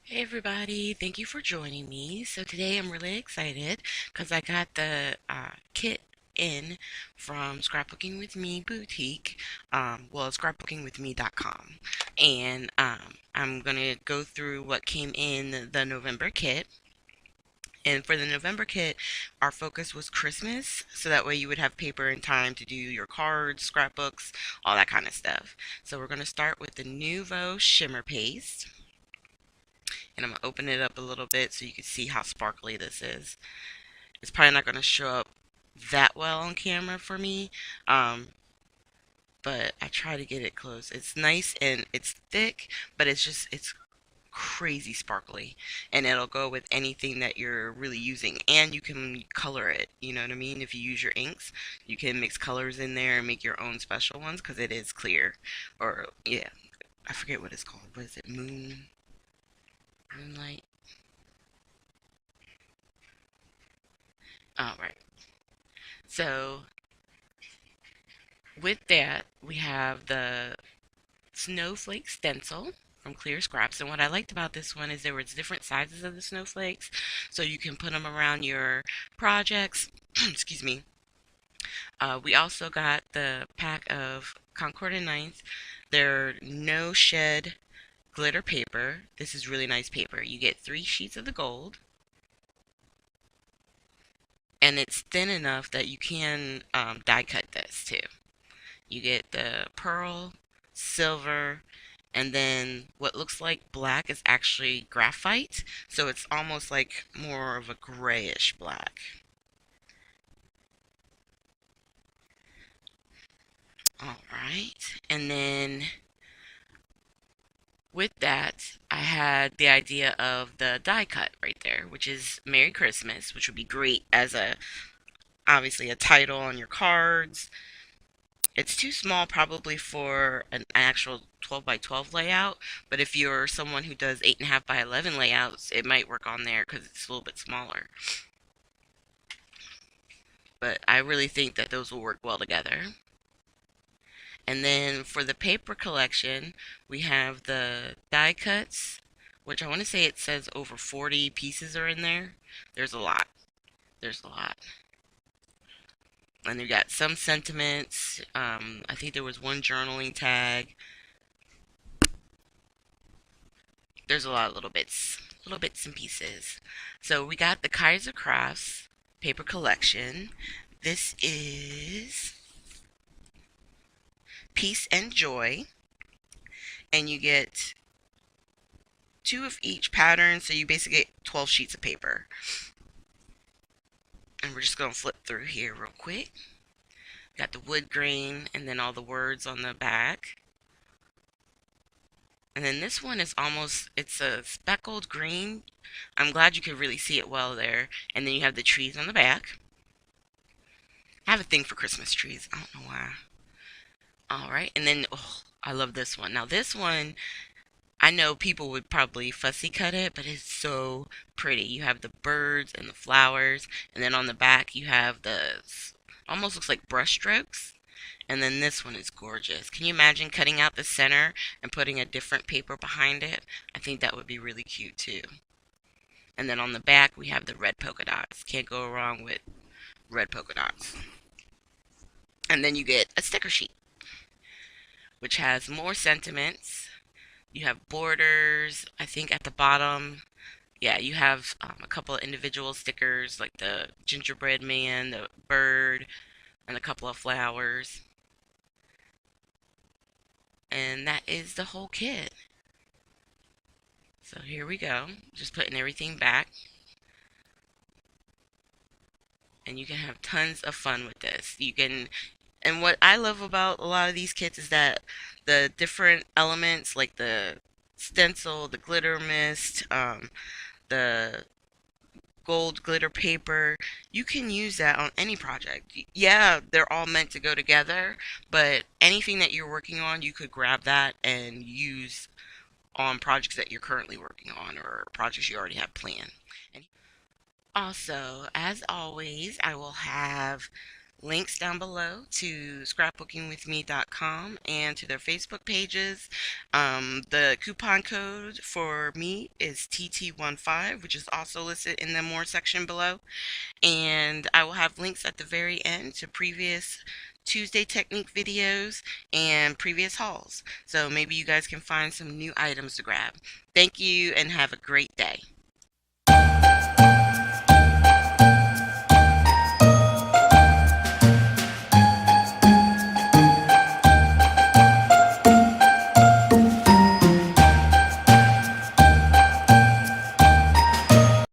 Hey everybody, thank you for joining me. So today I'm really excited because I got the kit in from Scrapbooking with Me Boutique, scrapbookingwithme.com. And I'm going to go through what came in the November kit. And for the November kit, our focus was Christmas, so that way you would have paper and time to do your cards, scrapbooks, all that kind of stuff. So we're going to start with the Nuvo Shimmer Paste. And I'm going to open it up a little bit so you can see how sparkly this is. It's probably not going to show up that well on camera for me, um, but I try to get it close. It's nice and it's thick, but it's crazy sparkly, and it'll go with anything that you're really using, and you can color it, you know what I mean? If you use your inks, you can mix colors in there and make your own special ones because it is clear. Or yeah, I forget what it's called. What is it? Moonlight. All right. So with that, we have the snowflake stencil from Clear Scraps. And what I liked about this one is there was different sizes of the snowflakes, so you can put them around your projects. Excuse me. We also got the pack of Concord and Ninth. They're no shed glitter paper. This is really nice paper. You get 3 sheets of the gold, and it's thin enough that you can die cut this too. You get the pearl, silver, and then what looks like black is actually graphite. So it's almost like more of a grayish black. All right. And then with that, I had the idea of the die cut right there, which is Merry Christmas, which would be great as a obviously a title on your cards. It's too small probably for an actual 12 by 12 layout, but if you're someone who does 8.5 by 11 layouts, it might work on there because it's a little bit smaller. But I really think that those will work well together. And then for the paper collection, we have the die cuts, which I want to say it says over 40 pieces are in there. There's a lot. There's a lot. And you got some sentiments. I think there was one journaling tag. There's a lot of little bits and pieces. So we got the Kaiser Crafts paper collection. This is Peace and Joy, and you get 2 of each pattern, so you basically get 12 sheets of paper. And we're just going to flip through here real quick. Got the wood grain and then all the words on the back. And then this one is it's a speckled green. I'm glad you could really see it well there. And then you have the trees on the back. I have a thing for Christmas trees. I don't know why. All right. And then, oh, I love this one. Now, this one, I know people would probably fussy cut it, but it's so pretty. You have the birds and the flowers. And then on the back, you have almost looks like brush strokes. And then this one is gorgeous. Can you imagine cutting out the center and putting a different paper behind it? I think that would be really cute too. And then on the back, we have the red polka dots. Can't go wrong with red polka dots. And then you get a sticker sheet, which has more sentiments. You have borders, I think at the bottom. Yeah, you have a couple of individual stickers like the gingerbread man, the bird, and a couple of flowers. And that is the whole kit. So here we go. Just putting everything back. And you can have tons of fun with this. And what I love about a lot of these kits is that the different elements, like the stencil, the glitter mist, the gold glitter paper, you can use that on any project. Yeah, they're all meant to go together, but anything that you're working on, you could grab that and use on projects that you're currently working on or projects you already have planned. And also, as always, I will have Links down below to scrapbookingwithme.com and to their Facebook pages. The coupon code for me is TT15, which is also listed in the More section below. And I will have links at the very end to previous Tuesday technique videos and previous hauls. So maybe you guys can find some new items to grab. Thank you and have a great day.